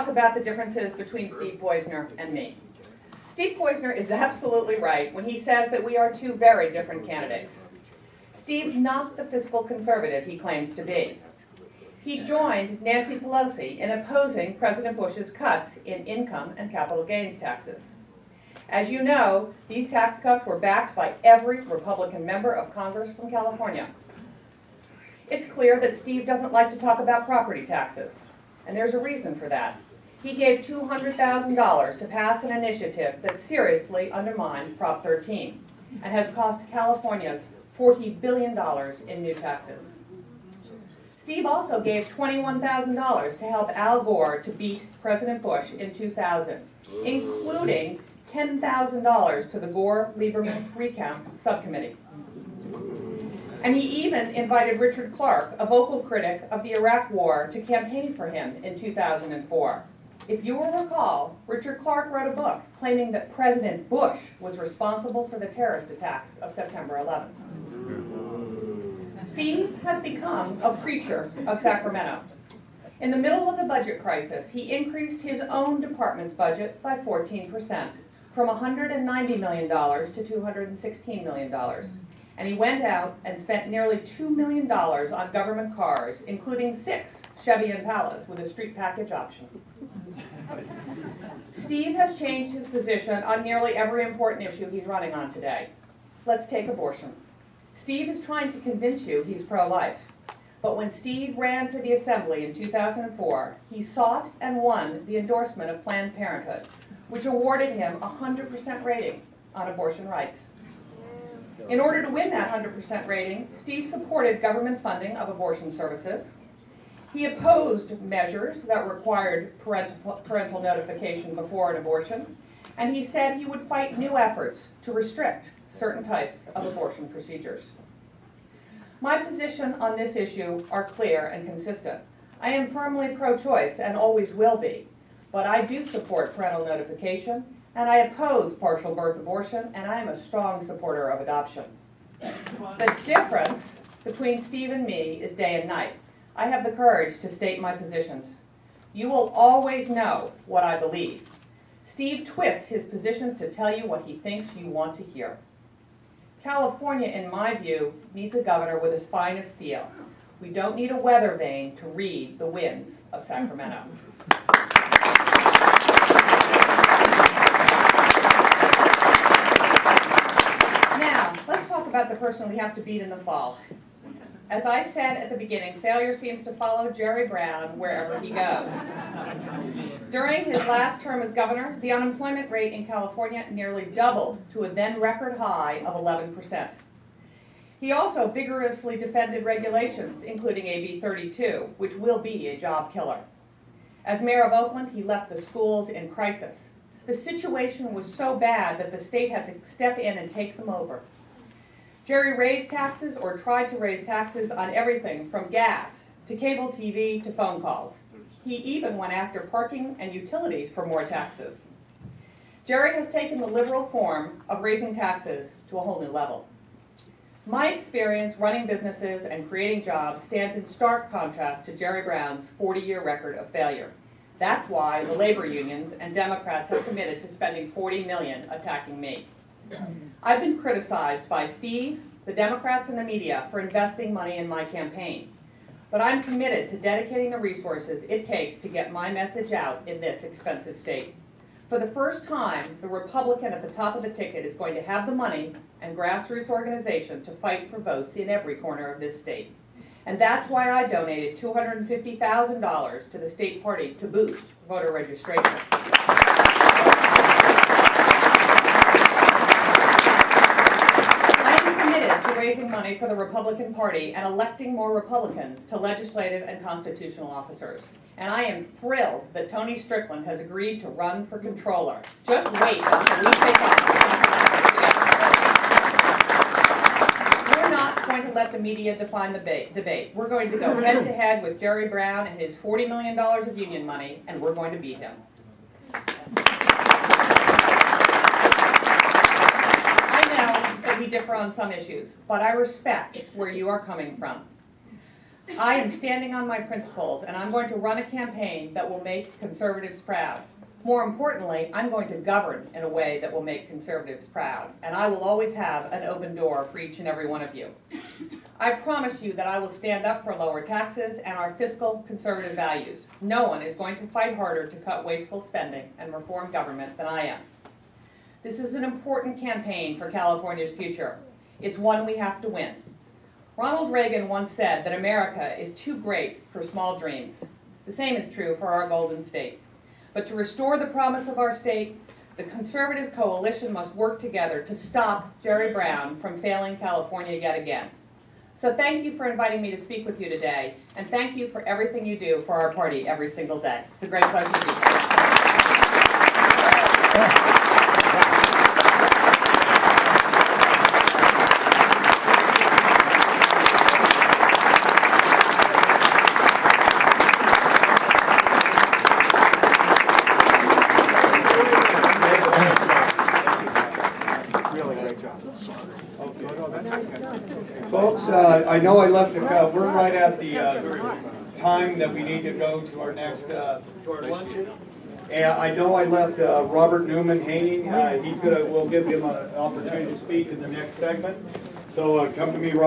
talk about the differences between Steve Poizner and me. Steve Poizner is absolutely right when he says that we are two very different candidates. Steve's not the fiscal conservative he claims to be. He joined Nancy Pelosi in opposing President Bush's cuts in income and capital gains taxes. As you know, these tax cuts were backed by every Republican member of Congress from California. It's clear that Steve doesn't like to talk about property taxes, and there's a reason for that. He gave $200,000 to pass an initiative that seriously undermined Prop 13 and has cost Californians $40 billion in new taxes. Steve also gave $21,000 to help Al Gore to beat President Bush in 2000, including $10,000 to the Gore-Lieberman recount subcommittee. And he even invited Richard Clarke, a vocal critic of the Iraq War, to campaign for him in 2004. If you will recall, Richard Clarke wrote a book claiming that President Bush was responsible for the terrorist attacks of September 11th. Steve has become a preacher of Sacramento. In the middle of the budget crisis, he increased his own department's budget by 14%, from $190 million to $216 million. And he went out and spent nearly $2 million on government cars, including 6 Chevy Impalas with a street package option. Steve has changed his position on nearly every important issue he's running on today. Let's take abortion. Steve is trying to convince you he's pro-life. But when Steve ran for the Assembly in 2004, he sought and won the endorsement of Planned Parenthood, which awarded him a 100% rating on abortion rights. In order to win that 100% rating, Steve supported government funding of abortion services. He opposed measures that required parental notification before an abortion, and he said he would fight new efforts to restrict certain types of abortion procedures. My position on this issue are clear and consistent. I am firmly pro-choice and always will be, but I do support parental notification, and I oppose partial birth abortion, and I am a strong supporter of adoption. The difference between Steve and me is day and night. I have the courage to state my positions. You will always know what I believe. Steve twists his positions to tell you what he thinks you want to hear. California, in my view, needs a governor with a spine of steel. We don't need a weather vane to read the winds of Sacramento. Now, let's talk about the person we have to beat in the fall. As I said at the beginning, failure seems to follow Jerry Brown wherever he goes. During his last term as governor, the unemployment rate in California nearly doubled to a then record high of 11%. He also vigorously defended regulations, including AB 32, which will be a job killer. As mayor of Oakland, he left the schools in crisis. The situation was so bad that the state had to step in and take them over. Jerry raised taxes or tried to raise taxes on everything from gas to cable TV to phone calls. He even went after parking and utilities for more taxes. Jerry has taken the liberal form of raising taxes to a whole new level. My experience running businesses and creating jobs stands in stark contrast to Jerry Brown's 40-year record of failure. That's why the labor unions and Democrats have committed to spending $40 million attacking me. I've been criticized by Steve, the Democrats, and the media for investing money in my campaign. But I'm committed to dedicating the resources it takes to get my message out in this expensive state. For the first time, the Republican at the top of the ticket is going to have the money and grassroots organization to fight for votes in every corner of this state. And that's why I donated $250,000 to the state party to boost voter registration. To raising money for the Republican Party and electing more Republicans to legislative and constitutional officers. And I am thrilled that Tony Strickland has agreed to run for controller. Just wait until we take office. We're not going to let the media define the debate. We're going to go head to head with Jerry Brown and his $40 million of union money, and we're going to beat him. We differ on some issues, but I respect where you are coming from. I am standing on my principles, and I'm going to run a campaign that will make conservatives proud. More importantly, I'm going to govern in a way that will make conservatives proud, and I will always have an open door for each and every one of you. I promise you that I will stand up for lower taxes and our fiscal conservative values. No one is going to fight harder to cut wasteful spending and reform government than I am. This is an important campaign for California's future. It's one we have to win. Ronald Reagan once said that America is too great for small dreams. The same is true for our Golden State. But to restore the promise of our state, the conservative coalition must work together to stop Jerry Brown from failing California yet again. So thank you for inviting me to speak with you today, and thank you for everything you do for our party every single day. It's a great pleasure to be here. Folks, I know I left we're right at the time that we need to go to our next luncheon. And I know I left Robert Newman hanging. We'll give him an opportunity to speak in the next segment. So come to me, Robert.